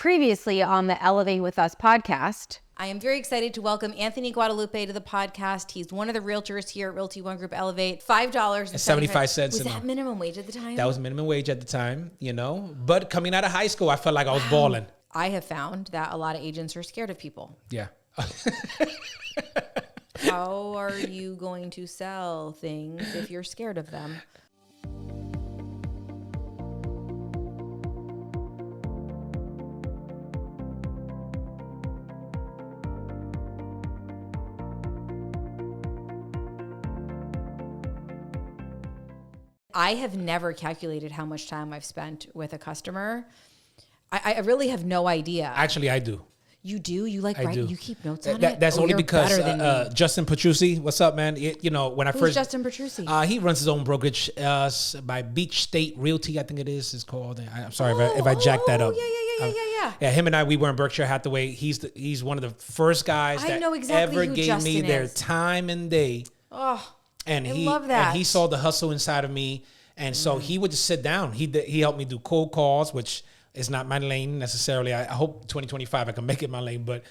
Previously on the Elevate With Us podcast. I am very excited to welcome Anthony Guadalupe to the podcast. He's one of the realtors here at Realty One Group Elevate. $5.75. Was that minimum wage at the time? That was minimum wage at the time, you know. But coming out of high school, I felt like I was balling. I have found that a lot of agents are scared of people. Yeah. How are you going to sell things if you're scared of them? I have never calculated how much time I've spent with a customer. I really have no idea. Actually, I do. You do? You like write? You keep notes on it? That's only because Justin Petrucci, what's up, man? When I Who's first Justin Petrucci? He runs his own brokerage by Beach State Realty, I think it is. It's called. I'm sorry if I jacked that up. Yeah, him and I, we were in Berkshire Hathaway. He's one of the first guys that ever gave me their time and day. Oh. And I love that. And he saw the hustle inside of me. And so he would just sit down. He helped me do cold calls, which is not my lane necessarily. I hope 2025 I can make it my lane. But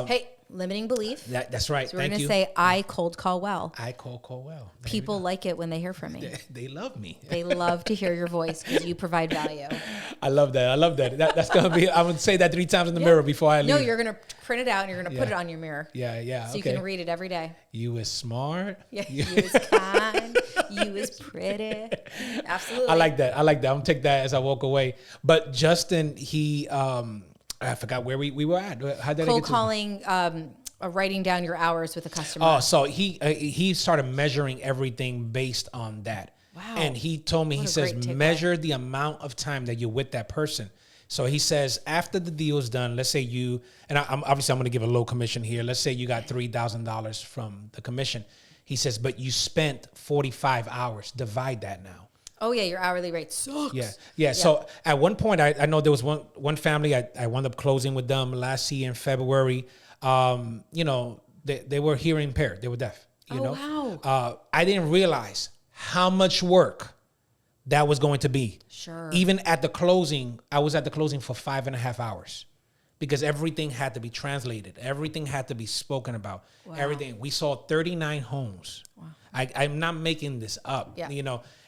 hey, limiting belief. That's right. So we're going to say, I cold call well. I cold call well. People like it when they hear from me. They love me. They love to hear your voice because you provide value. I love that. That's going to be, I'm going to say that 3 times in the mirror before I leave. No, you're going to print it out and you're going to put it on your mirror. Yeah. So you can read it every day. You is smart. Yeah, you is kind. You is pretty. Absolutely. I like that. I'm going to take that as I walk away. But Justin, he, I forgot where we were at. How did cold calling, writing down your hours with a customer. Oh, so he started measuring everything based on that. Wow. And he told me, he says, measure the amount of time that you're with that person. So he says, after the deal is done, let's say you, and I'm going to give a low commission here. Let's say you got $3,000 from the commission. He says, but you spent 45 hours. Divide that now. Oh, yeah, your hourly rate sucks. Yeah. So at one point, I know there was one family, I wound up closing with them last year in February. They were hearing impaired. They were deaf. Wow. I didn't realize how much work that was going to be. Sure. Even at the closing, I was at the closing for 5.5 hours because everything had to be translated. Everything had to be spoken about. Wow. Everything. We saw 39 homes. Wow. I'm not making this up,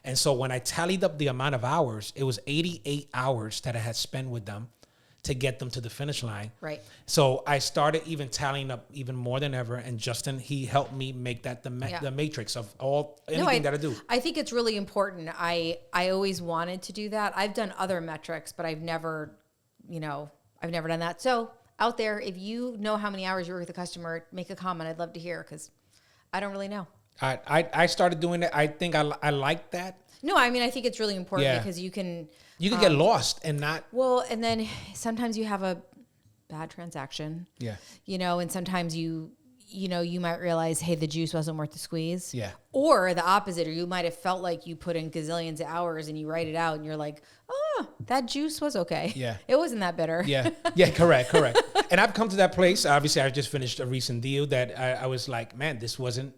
And so when I tallied up the amount of hours, it was 88 hours that I had spent with them to get them to the finish line. Right. So I started even tallying up even more than ever. And Justin, he helped me make that the matrix of anything that I do. I think it's really important. I always wanted to do that. I've done other metrics, but I've never done that. So out there, if you know how many hours you work with a customer, make a comment. I'd love to hear because I don't really know. I started doing it. I think I like that. No, I mean, I think it's really important because you can get lost and not. Well, and then sometimes you have a bad transaction. Yeah. And sometimes you might realize, hey, the juice wasn't worth the squeeze. Yeah. Or the opposite, or you might have felt like you put in gazillions of hours and you write it out and you're like, oh, that juice was okay. Yeah. It wasn't that bitter. Yeah. Yeah. Correct. And I've come to that place. Obviously, I just finished a recent deal that I was like, man, this wasn't.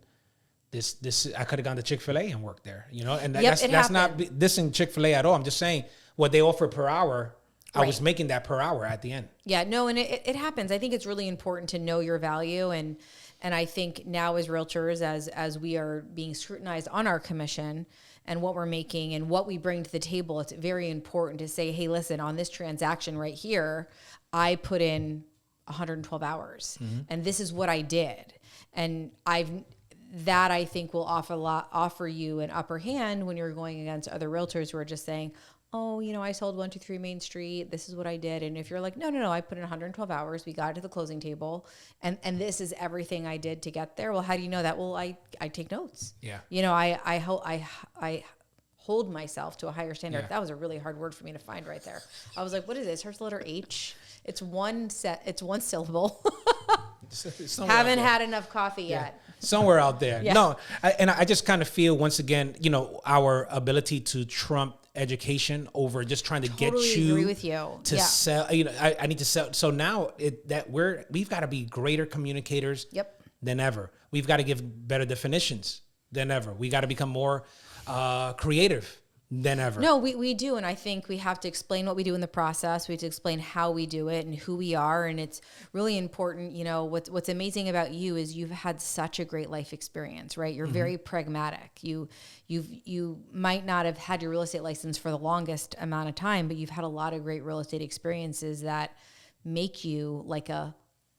This I could have gone to Chick-fil-A and worked there, and that's not dissing Chick-fil-A at all. I'm just saying what they offer per hour. Right. I was making that per hour at the end. Yeah, no, and it happens. I think it's really important to know your value, and I think now as realtors, as we are being scrutinized on our commission and what we're making and what we bring to the table, it's very important to say, hey, listen, on this transaction right here, I put in 112 hours, and this is what I did, and that I think will offer you an upper hand when you're going against other realtors who are just saying, oh, I sold 123 Main Street. This is what I did. And if you're like, no, I put in 112 hours. We got it to the closing table. And this is everything I did to get there. Well, how do you know that? Well, I take notes. Yeah. I hold myself to a higher standard. Yeah. That was a really hard word for me to find right there. I was like, what is this? Here's the letter H. It's one syllable. Haven't had enough coffee yet. Somewhere out there. Yeah. No, I just kind of feel, once again, our ability to trump education over just trying to get you agree with you to sell. I need to sell. So now we've got to be greater communicators than ever. We've got to give better definitions than ever. We got to become more creative than ever. No, we do. And I think we have to explain what we do in the process. We have to explain how we do it and who we are. And it's really important. You know, what's amazing about you is you've had such a great life experience, right? You're very pragmatic. You might not have had your real estate license for the longest amount of time, but you've had a lot of great real estate experiences that make you like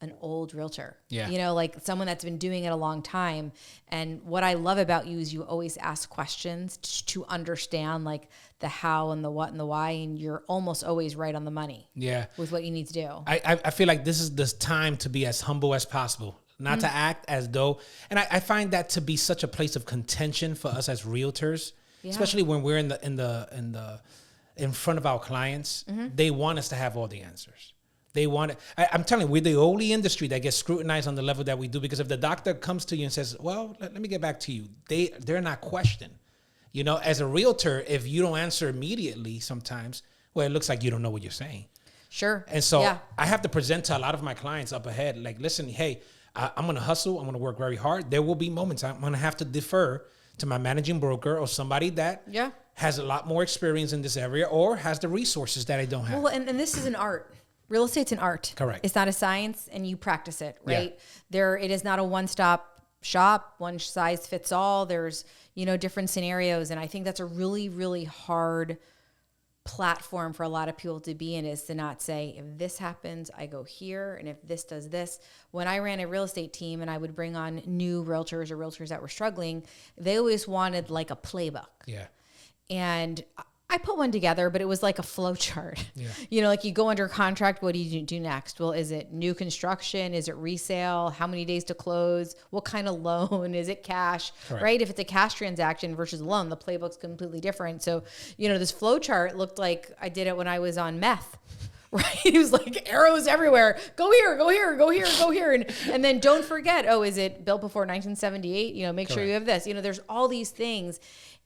an old realtor, you know, like someone that's been doing it a long time. And what I love about you is you always ask questions to understand like the how and the what and the why. And you're almost always right on the money with what you need to do. I feel like this is the time to be as humble as possible, not to act as though, and I find that to be such a place of contention for us as realtors, especially when we're in front of our clients. They want us to have all the answers. They want it. I'm telling you, we're the only industry that gets scrutinized on the level that we do, because if the doctor comes to you and says, well, let me get back to you, they're not questioned. You know, as a realtor, if you don't answer immediately sometimes, well, it looks like you don't know what you're saying. Sure. And so I have to present to a lot of my clients up ahead, like, listen, hey, I'm going to hustle. I'm going to work very hard. There will be moments I'm going to have to defer to my managing broker or somebody that has a lot more experience in this area or has the resources that I don't have. Well, and this is an art. Real estate's an art. Correct. It's not a science, and you practice it, right? It is not a one-stop shop, one size fits all. There's, you know, different scenarios. And I think that's a really, really hard platform for a lot of people to be in, is to not say, if this happens, I go here. And if this does this. When I ran a real estate team and I would bring on new realtors or realtors that were struggling, they always wanted like a playbook. Yeah. And I put one together, but it was like a flow chart. Yeah. You know, like you go under contract, what do you do next? Well, is it new construction? Is it resale? How many days to close? What kind of loan? Is it cash? Correct. Right? If it's a cash transaction versus a loan, the playbook's completely different. So, you know, this flow chart looked like I did it when I was on meth. Right? It was like arrows everywhere. Go here, go here, go here, go here. And then don't forget, oh, is it built before 1978? You know, make Correct. Sure you have this. You know, there's all these things.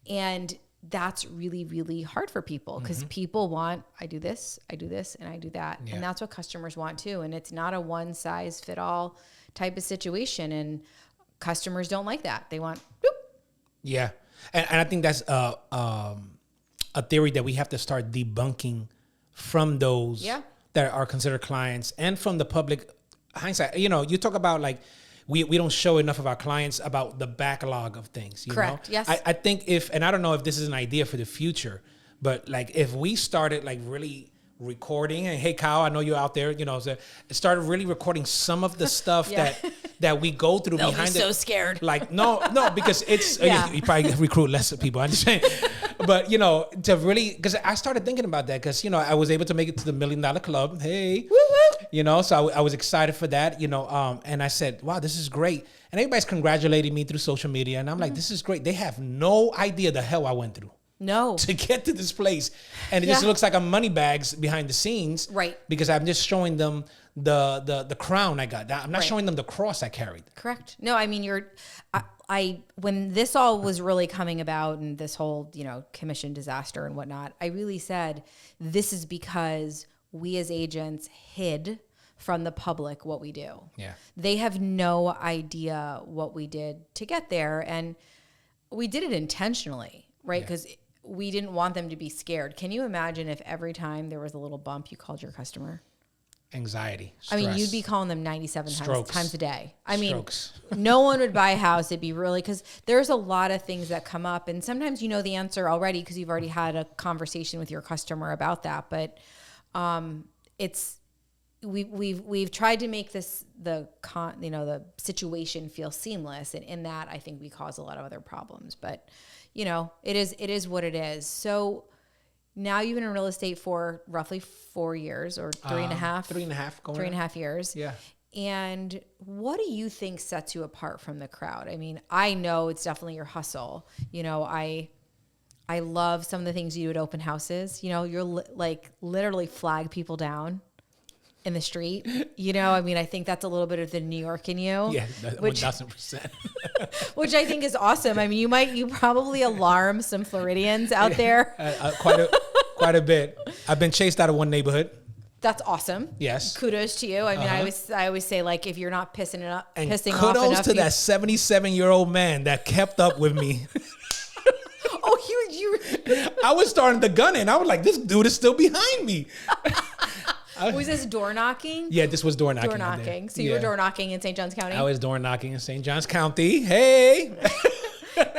And that's really, really hard for people, because people want, I do this, and I do that. Yeah. And that's what customers want too. And it's not a one size fit all type of situation. And customers don't like that. They want, boop. Yeah. And I think that's a theory that we have to start debunking from those that are considered clients and from the public hindsight. You know, you talk about like, we don't show enough of our clients about the backlog of things. You Correct. know? Yes. I think and I don't know if this is an idea for the future, but like if we started like really recording, and hey, Kyle, I know you're out there, you know, so started really recording some of the stuff that we go through. They'll behind be so scared. Like, no, because it's, you probably recruit less people, I understand. But, you know, to really, because I started thinking about that, because, you know, I was able to make it to the $1 Million Club. Hey, woo, woo. You know, so I was excited for that, you know, and I said, wow, this is great. And everybody's congratulating me through social media. And I'm like, this is great. They have no idea the hell I went through. No. To get to this place. And it just looks like I'm money bags behind the scenes. Right. Because I'm just showing them the crown I got. I'm not showing them the cross I carried. Correct. No, I mean, when this all was really coming about, and this whole, you know, commission disaster and whatnot, I really said, this is because we as agents hid from the public what we do. Yeah. They have no idea what we did to get there. And we did it intentionally, right? Because we didn't want them to be scared. Can you imagine if every time there was a little bump, you called your customer? Anxiety, stress. I mean, you'd be calling them 97 times a day. I mean, Strokes. No one would buy a house. It'd be really, because there's a lot of things that come up, and sometimes you know the answer already because you've already had a conversation with your customer about that. But we've tried to make the situation feel seamless, and in that I think we cause a lot of other problems. But you know, it is what it is. So now you've been in real estate for roughly 4 years, or 3.5. 3.5 years. Yeah. And what do you think sets you apart from the crowd? I mean, I know it's definitely your hustle. You know, I love some of the things you do at open houses. You know, you're like literally flag people down in the street. You know, I mean, I think that's a little bit of the New York in you. Yeah, 1,000%. Which I think is awesome. I mean, you probably alarm some Floridians out there. Quite a bit. I've been chased out of one neighborhood. That's awesome. Yes. Kudos to you. I mean, I always say, like, if you're not pissing off enough. Kudos to that 77-year-old man that kept up with me. Oh, I was starting to gun it. And I was like, this dude is still behind me. Was this door knocking? Yeah, this was door knocking. Door knocking. So you were door knocking in St. Johns County? I was door knocking in St. Johns County. Hey.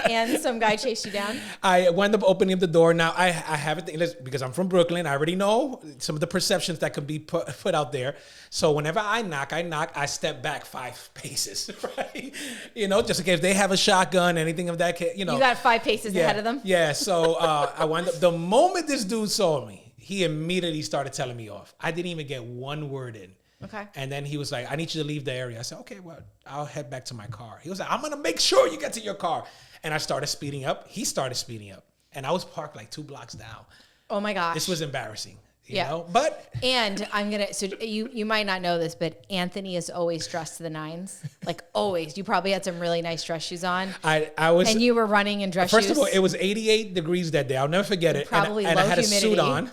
And some guy chased you down? I wound up opening up the door. Now, I have it because I'm from Brooklyn. I already know some of the perceptions that could be put out there. So whenever I knock, I step back 5 paces, right? You know, just in case they have a shotgun, anything of that, you know. You got 5 paces ahead of them? Yeah, so I wound up, the moment this dude saw me, he immediately started telling me off. I didn't even get one word in. Okay. And then he was like, I need you to leave the area. I said, okay, well, I'll head back to my car. He was like, I'm going to make sure you get to your car. And I started speeding up. He started speeding up. And I was parked like 2 blocks down. Oh my gosh. This was embarrassing. You know? But and so you might not know this, but Anthony is always dressed to the nines. Like always. You probably had some really nice dress shoes on. I was. And you were running in dress shoes. First of all, it was 88 degrees that day. I'll never forget it. Probably and low I had humidity. a suit on.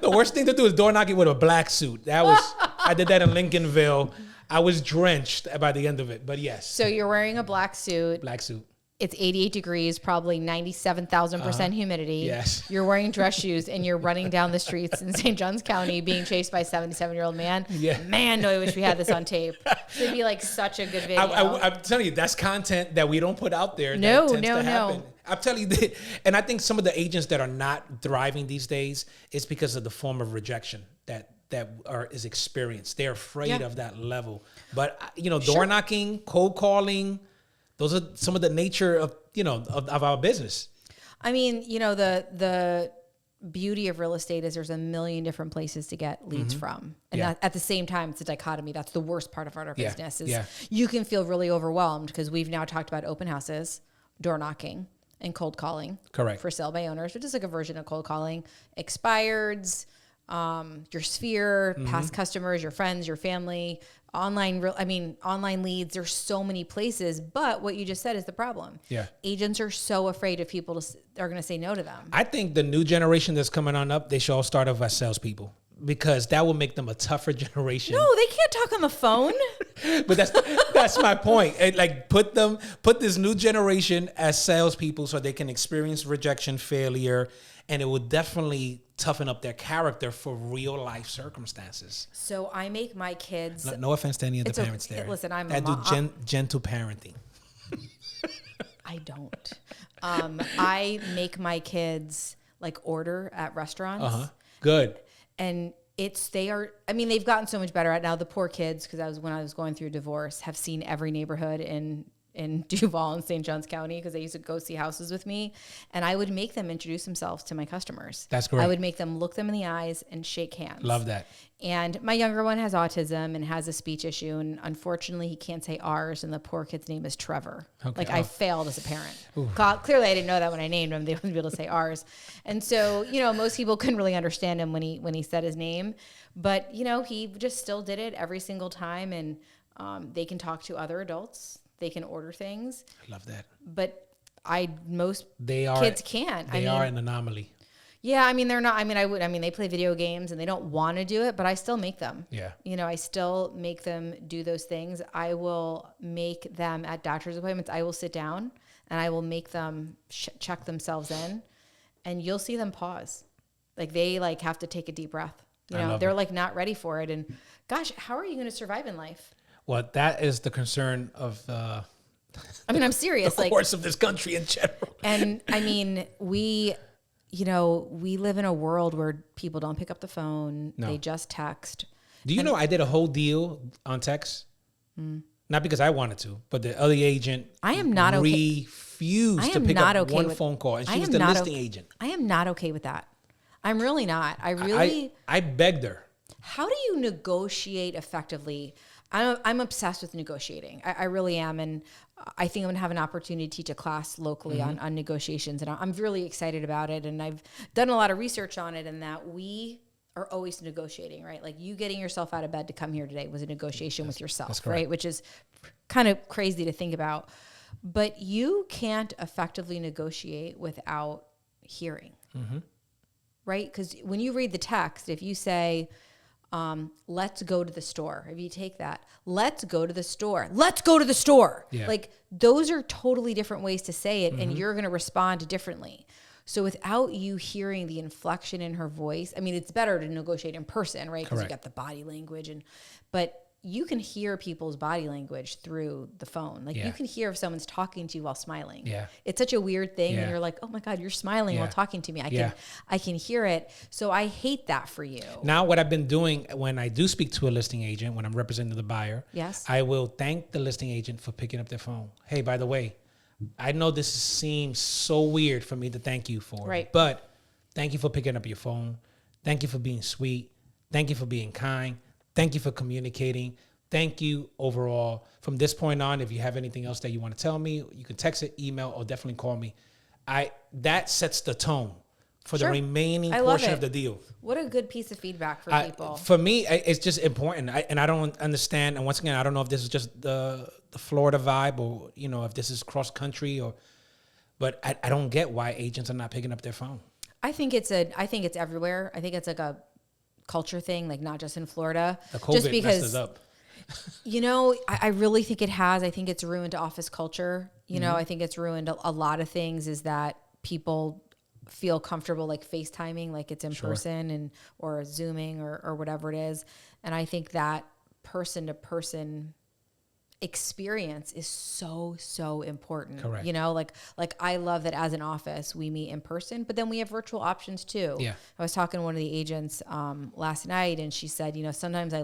The worst thing to do is door knocking with a black suit. I did that in Lincolnville. I was drenched by the end of it, but yes. So you're wearing a black suit. Black suit. It's 88 degrees, probably 97,000% humidity. Yes. You're wearing dress shoes and you're running down the streets in St. Johns County being chased by a 77-year-old man. Yeah. Man, do I wish we had this on tape. It'd be like such a good video. I'm telling you, that's content that we don't put out there. No. I'm telling you that, and I think some of the agents that are not thriving these days is because of the form of rejection that is experienced. They're afraid of that level. But door knocking, cold calling, those are some of the nature of of our business. I mean, the beauty of real estate is there's a million different places to get leads from. And that, at the same time, it's a dichotomy. That's the worst part of our business is you can feel really overwhelmed because we've now talked about open houses, door knocking, and cold calling. Correct. For sale by owners, which is like a version of cold calling. Expireds, your sphere, past customers, your friends, your family, online leads. There's so many places, but what you just said is the problem. Yeah. Agents are so afraid of people are going to say no to them. I think the new generation that's coming on up, they should all start off as salespeople because that will make them a tougher generation. No, they can't talk on the phone. But that's my point. Like put this new generation as salespeople so they can experience rejection, failure, and it will definitely toughen up their character for real life circumstances. So I make my kids. No offense to any of the parents there. Listen, I do gentle parenting. I don't. I make my kids like order at restaurants. Good. And they've gotten so much better at now. The poor kids, because when I was going through divorce, have seen every neighborhood in Duval and St. Johns County because they used to go see houses with me. And I would make them introduce themselves to my customers. That's great. I would make them look them in the eyes and shake hands. Love that. And my younger one has autism and has a speech issue. And unfortunately, he can't say R's. And the poor kid's name is Trevor. Okay. I failed as a parent. Clearly, I didn't know that when I named him. They wouldn't be able to say R's. And so, most people couldn't really understand him when he said his name. But, he just still did it every single time. And they can talk to other adults. They can order things. I love that. But kids can't. They are an anomaly. Yeah, they're not. They play video games and they don't want to do it, but I still make them. Yeah. I still make them do those things. I will make them at doctor's appointments. I will sit down and I will make them check themselves in, and you'll see them pause. Like they have to take a deep breath. They're not ready for it. And gosh, how are you going to survive in life? Well, that is the concern of I'm serious. The course of this country in general. And we live in a world where people don't pick up the phone. No. They just text. Do you know I did a whole deal on text? Not because I wanted to, but the other agent refused to pick up one phone call. And she was the listing agent. I am not okay with that. I'm really not. I begged her. How do you negotiate effectively? I'm obsessed with negotiating. I really am. And I think I'm going to have an opportunity to teach a class locally on negotiations. And I'm really excited about it. And I've done a lot of research on it, and that we are always negotiating, right? Like you getting yourself out of bed to come here today was a negotiation with yourself, right? Which is kind of crazy to think about. But you can't effectively negotiate without hearing, right? Because when you read the text, if you say, let's go to the store. If you take that, let's go to the store. Let's go to the store. Yeah. Like those are totally different ways to say it, and you're going to respond differently. So without you hearing the inflection in her voice, I mean, it's better to negotiate in person, right? Because you got the body language, but you can hear people's body language through the phone. Like you can hear if someone's talking to you while smiling. Yeah. It's such a weird thing when you're like, oh my God, you're smiling while talking to me. I can hear it. So I hate that for you. Now, what I've been doing when I do speak to a listing agent, when I'm representing the buyer, I will thank the listing agent for picking up their phone. Hey, by the way, I know this seems so weird for me to thank you for, but thank you for picking up your phone. Thank you for being sweet. Thank you for being kind. Thank you for communicating. Thank you overall. From this point on, if you have anything else that you want to tell me, you can text it, email, or definitely call me. That sets the tone for the remaining portion of the deal. What a good piece of feedback for people. For me, it's just important. I don't understand. And once again, I don't know if this is just the Florida vibe or, if this is cross country but I don't get why agents are not picking up their phone. I think it's everywhere. I think it's like a culture thing, like not just in Florida. The COVID messed us up. I really think it has. I think it's ruined office culture. I think it's ruined a lot of things, is that people feel comfortable like FaceTiming, like it's in person or Zooming or whatever it is. And I think that person to person experience is so important. Correct. Like I love that as an office we meet in person, but then we have virtual options too. Yeah. I was talking to one of the agents last night, and she said, sometimes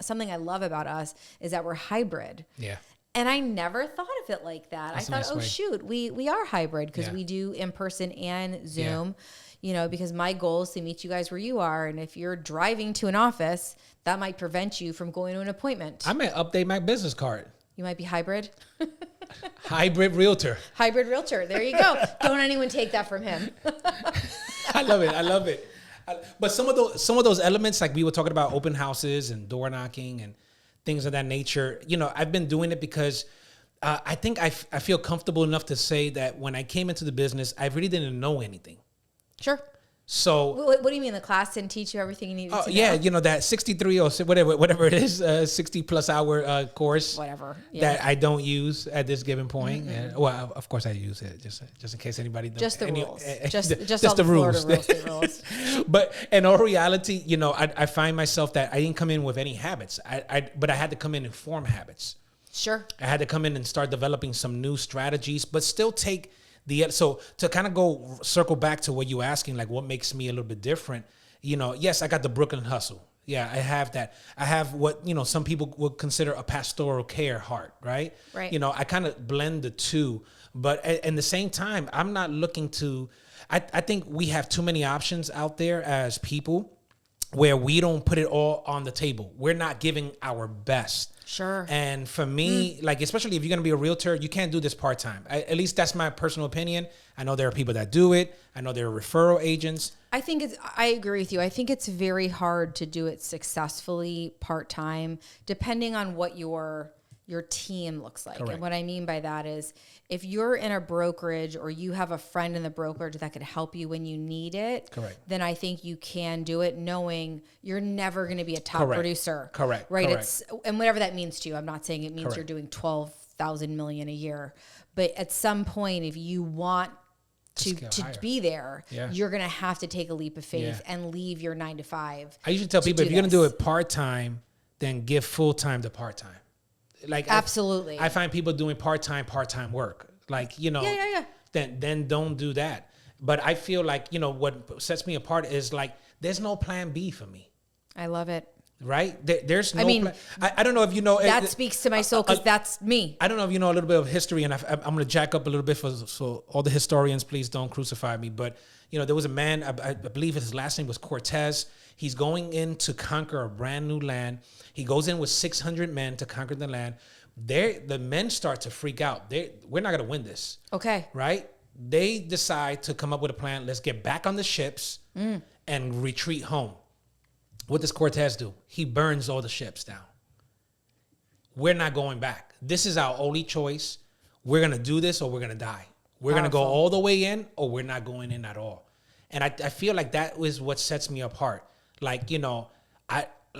something I love about us is that we're hybrid. Yeah. And I never thought of it like that. I thought, shoot, we are hybrid because we do in person and Zoom. Because my goal is to meet you guys where you are. And if you're driving to an office, that might prevent you from going to an appointment. I may update my business card. You might be hybrid. Hybrid realtor. Hybrid realtor. There you go. Don't anyone take that from him. I love it. But some of those elements, like we were talking about open houses and door knocking and things of that nature, I've been doing it because I think I feel comfortable enough to say that when I came into the business, I really didn't know anything. Sure. So what do you mean? The class didn't teach you everything you needed to know? Yeah, that 63 or whatever it is, 60+ hour course. Whatever. That I don't use at this given point. And, well, of course I use it just in case anybody doesn't. Just the rules. Just all the rules. Florida rules. But in all reality, I find myself that I didn't come in with any habits. But I had to come in and form habits. Sure. I had to come in and start developing some new strategies, but still take so to kind of circle back to what you were asking, like what makes me a little bit different, yes, I got the Brooklyn hustle. Yeah, I have that. I have what, some people would consider a pastoral care heart, right? Right. I kind of blend the two, but at the same time, I'm not looking to, I think we have too many options out there as people where we don't put it all on the table. We're not giving our best. Sure. And for me, like, especially if you're going to be a realtor, you can't do this part-time. At least that's my personal opinion. I know there are people that do it. I know there are referral agents. I agree with you. I think it's very hard to do it successfully part-time, depending on what your team looks like. Correct. And what I mean by that is if you're in a brokerage or you have a friend in the brokerage that could help you when you need it, correct, then I think you can do it knowing you're never going to be a top correct, producer. Correct. Right. Correct. And whatever that means to you. I'm not saying it means correct, you're doing 12,000 million a year, but at some point, if you want to be there, you're going to have to take a leap of faith and leave your 9 to 5. I usually tell people, if you're going to do it part-time, then give full-time to part-time. Like absolutely. I find people doing part-time work. Like, then don't do that. But I feel like, what sets me apart is like, there's no plan B for me. I love it. Right? There's no plan. I don't know if you know. That speaks to my soul because that's me. I don't know if you know a little bit of history, and I'm going to jack up a little bit so all the historians, please don't crucify me. But, there was a man, I believe his last name was Cortez. He's going in to conquer a brand new land. He goes in with 600 men to conquer the land. The men start to freak out. We're not going to win this. Okay. Right? They decide to come up with a plan. Let's get back on the ships and retreat home. What does Cortez do? He burns all the ships down. We're not going back. This is our only choice. We're going to do this or we're going to die. We're going to go all the way in or we're not going in at all. And I feel like that was what sets me apart. Like,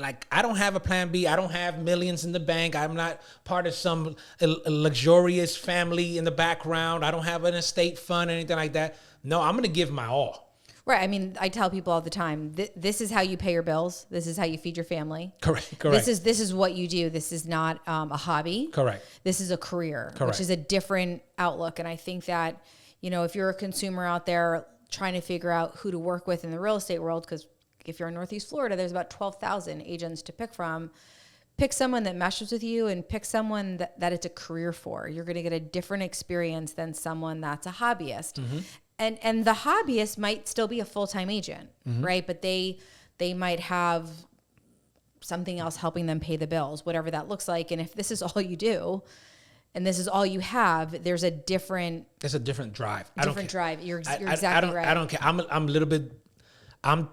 I don't have a plan B. I don't have millions in the bank. I'm not part of some luxurious family in the background. I don't have an estate fund or anything like that. No, I'm going to give my all. Right. I mean, I tell people all the time, this is how you pay your bills. This is how you feed your family. Correct. This is what you do. This is not a hobby. Correct. This is a career, Correct. which is a different outlook. And I think that, you know, if you're a consumer out there trying to figure out who to work with in the real estate world, because if you're in Northeast Florida, there's about 12,000 agents to pick from. Pick someone that meshes with you and pick someone that it's a career for. You're going to get a different experience than someone that's a hobbyist. Mm-hmm. And the hobbyist might still be a full-time agent, mm-hmm. right? But they might have something else helping them pay the bills, whatever that looks like. And if this is all you do and this is all you have, there's a different... There's a different drive. Different drive. You're exactly right. I don't care. I'm a little bit... I'm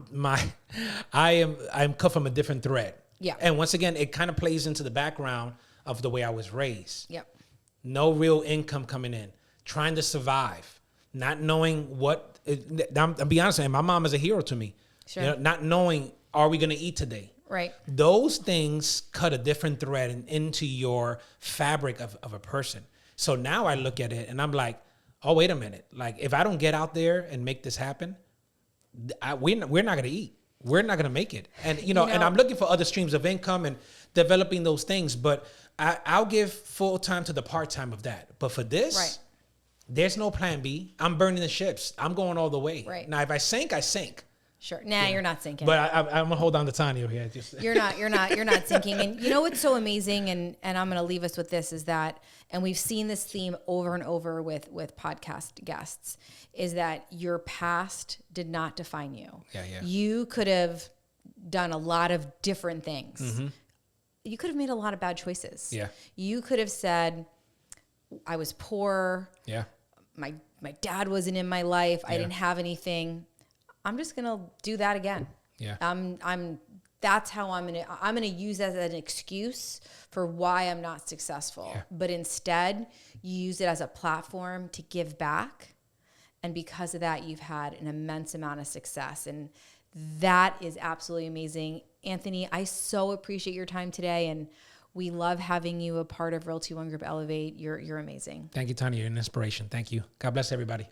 cut from a different thread. Yeah. And once again, it kind of plays into the background of the way I was raised. Yep. No real income coming in, trying to survive, not knowing what. I'll be honest with you, my mom is a hero to me. Sure. You know, not knowing, are we going to eat today? Right. Those things cut a different thread into your fabric of a person. So now I look at it and I'm like, oh, wait a minute. Like, if I don't get out there and make this happen, we're not going to eat. We're not going to make it. And, you know, and I'm looking for other streams of income and developing those things. But I'll give full time to the part time of that. But for this, right. There's no plan B. I'm burning the ships. I'm going all the way. Right. Now, if I sink, I sink. Sure. Nah, you're not sinking. But I'm going to hold on to Tanya here. You're not sinking. And you know what's so amazing, and I'm going to leave us with this, is that, and we've seen this theme over and over with podcast guests, is that your past did not define you. Yeah. You could have done a lot of different things. Mm-hmm. You could have made a lot of bad choices. Yeah. You could have said, I was poor. Yeah. My dad wasn't in my life. I didn't have anything. I'm just going to do that again. Yeah. That's how I'm going to use that as an excuse for why I'm not successful. Yeah. But instead, you use it as a platform to give back. And because of that, you've had an immense amount of success. And that is absolutely amazing. Anthony, I so appreciate your time today. And we love having you a part of Realty One Group Elevate. You're amazing. Thank you, Tanya. You're an inspiration. Thank you. God bless everybody.